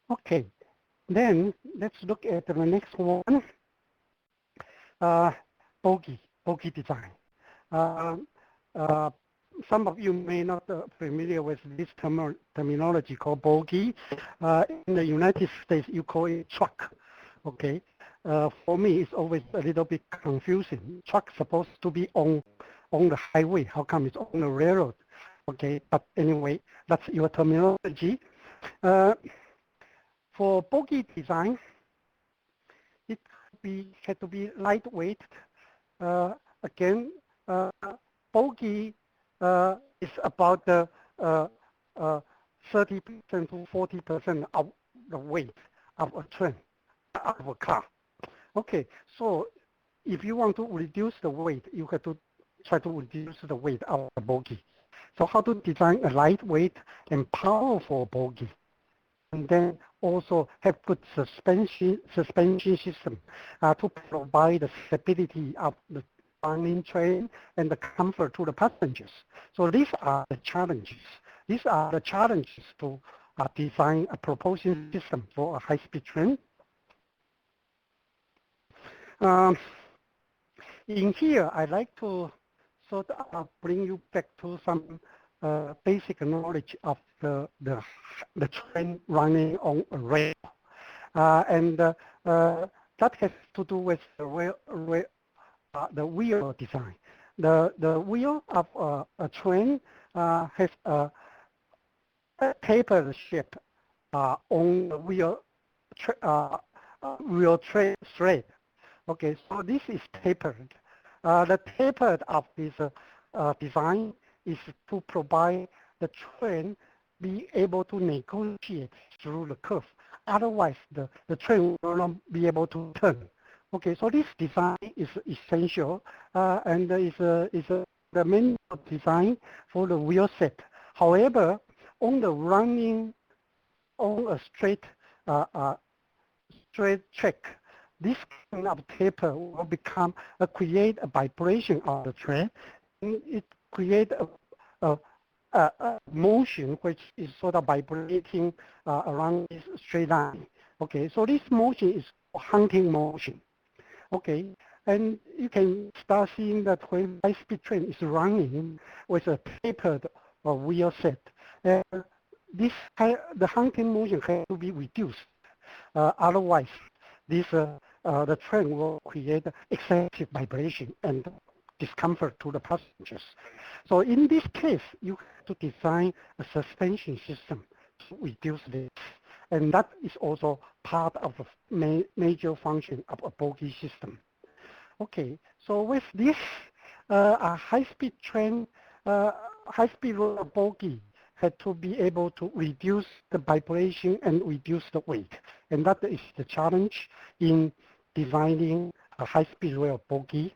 Okay, then let's look at the next one, uh, bogie design. Uh, uh, some of you may not familiar with this terminology called bogie. In the United States, you call it truck. Okay. For me, it's always a little bit confusing. Truck supposed to be on the highway. How come it's on the railroad? Okay. But anyway, that's your terminology. Uh, for bogie design, it had to be lightweight. Again, bogie is about the 30% to 40% of the weight of a train, of a car. Okay, so if you want to reduce the weight, you have to try to reduce the weight of the bogie. So how to design a lightweight and powerful bogie? And then also have good suspension system to provide the stability of the running train and the comfort to the passengers. So these are the challenges. These are the challenges to design a propulsion system for a high-speed train. In here, I'd like to sort of bring you back to some basic knowledge of the train running on a rail. And that has to do with the wheel design. The wheel of a train has a tapered shape on the wheel thread. Okay, so this is tapered. The tapered of this design is to provide the train be able to negotiate through the curve. Otherwise, the train will not be able to turn. Okay, so this design is essential and is the main design for the wheel set. However, on the running on a straight track, this kind of taper will become create a vibration of the train. And it create a motion which is sort of vibrating around this straight line. Okay, so this motion is hunting motion. Okay, and you can start seeing that when high-speed train is running with a tapered wheel set, the hunting motion has to be reduced. Otherwise, the train will create excessive vibration and discomfort to the passengers. So in this case, you have to design a suspension system to reduce this. And that is also part of the major function of a bogie system. Okay, so with this, a high-speed train, high-speed bogie had to be able to reduce the vibration and reduce the weight. And that is the challenge in designing a high-speed rail bogie.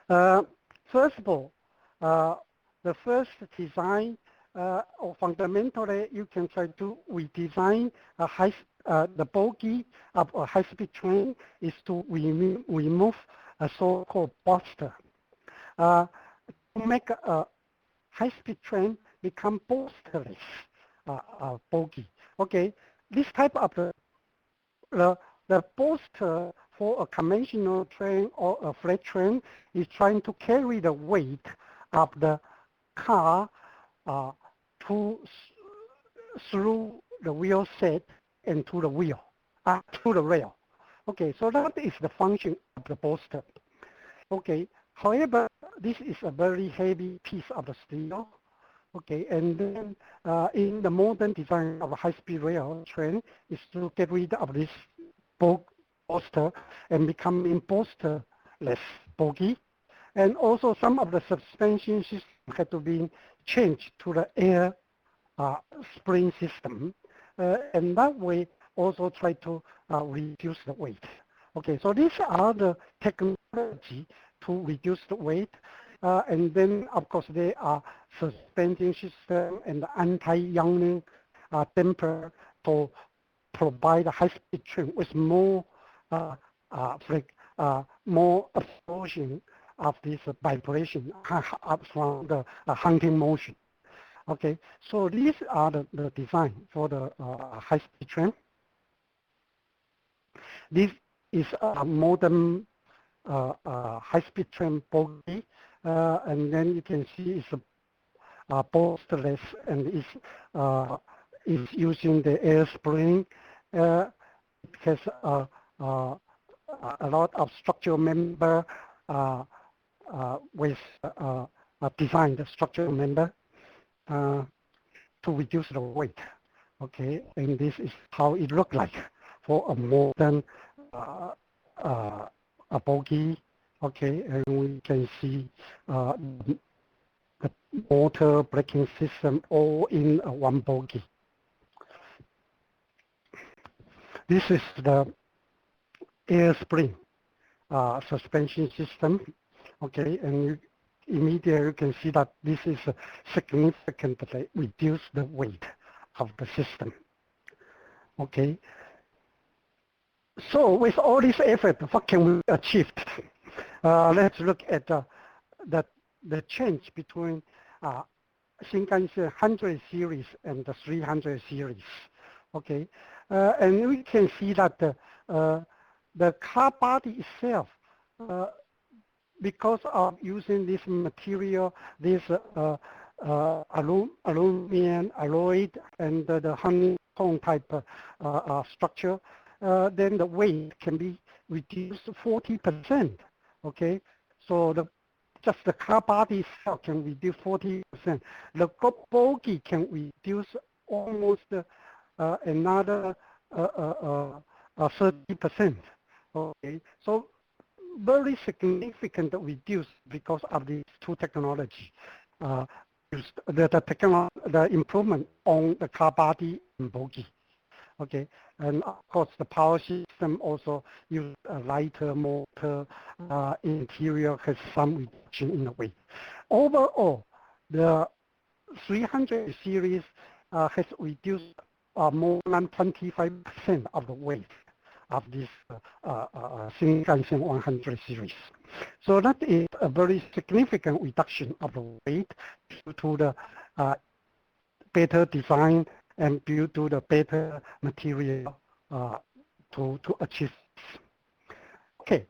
First of all, the first design, or fundamentally, you can try to redesign the bogie of a high-speed train is to remove a so-called booster. To make a high-speed train become boosterless bogie. Okay, this type of the booster for a conventional train or a freight train is trying to carry the weight of the car through the wheel set and to the to the rail. Okay, so that is the function of the booster. Okay, however, this is a very heavy piece of the steel. Okay, and then in the modern design of a high-speed rail train is to get rid of this booster and becoming boosterless bogie. And also some of the suspension system had to be changed to the air spring system. And that way also try to reduce the weight. Okay, so these are the technology to reduce the weight. And then, of course, there are suspension system and anti-yawning damper to provide a high-speed train with more more absorption of this vibration from the hunting motion. Okay, so these are the design for the high-speed train. This is a modern high-speed train bogie, and then you can see it's bolsterless and is using the air spring. It has uh, a lot of structural member with designed structural member to reduce the weight. Okay, and this is how it looks like for a modern a bogie. Okay, and we can see the motor braking system all in one bogie. This is the air spring suspension system. Okay, and immediately you can see that this is significantly reduce the weight of the system. Okay, so with all this effort, what can we achieve? Let's look at the change between Shinkansen 100 series and the 300 series. Okay, and we can see that the car body itself, because of using this material, this aluminum alloy and the honeycomb type structure, then the weight can be reduced 40%. Okay, so just the car body itself can reduce 40%. The bogie can reduce almost another 30%. Okay, so very significant reduce because of these two technology. The improvement on the car body and bogie. Okay, and of course the power system also use a lighter motor. Interior has some reduction in the weight. Overall, the 300 series has reduced more than 25% of the weight of this Shinkansen 100 series. So that is a very significant reduction of the weight due to the better design and due to the better material to achieve this. Okay,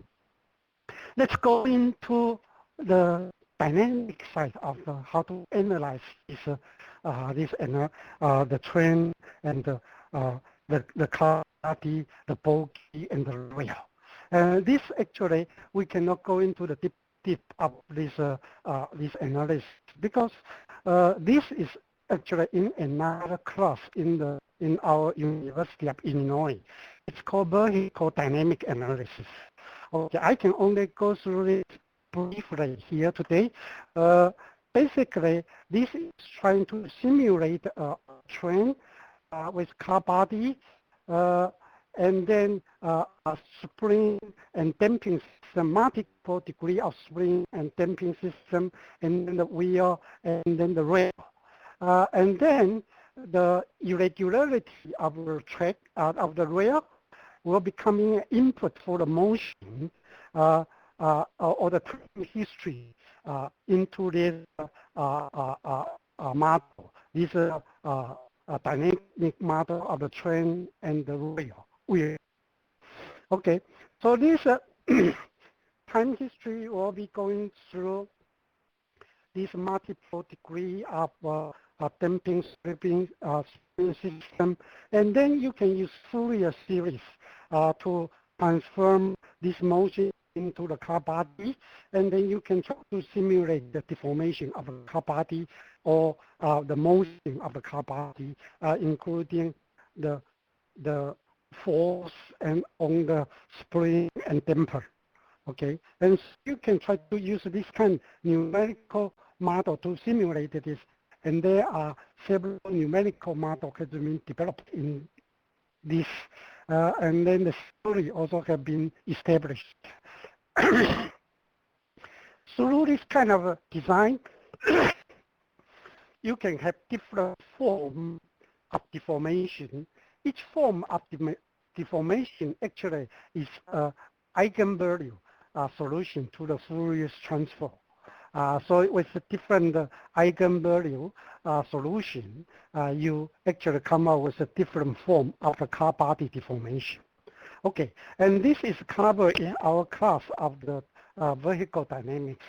let's go into the dynamic side of how to analyze this, the train and the car body, the bogie, and the rail. This actually, we cannot go into the deep of this analysis because this is actually in another class in our University of Illinois. It's called vehicle dynamic analysis. Okay, I can only go through it briefly here today. Basically, this is trying to simulate a train with car body, and then a spring and damping system, multiple degree of spring and damping system, and then the wheel, and then the rail. And then the irregularity of the track, of the rail, will become an input for the motion or the time history into this model. This dynamic model of the train and the rail. Okay, so this time history will be going through this multiple degree of damping spring system, and then you can use Fourier series to transform this motion into the car body, and then you can try to simulate the deformation of the car body or the motion of the car body, including the force and on the spring and damper. Okay, and you can try to use this kind of numerical model to simulate this, and there are several numerical models that have been developed in this, and then the theory also have been established. Through this kind of design, you can have different forms of deformation. Each form of deformation actually is an eigenvalue solution to the Fourier transform. So with a different eigenvalue solution, you actually come out with a different form of the car body deformation. Okay, and this is covered in our class of the vehicle dynamics.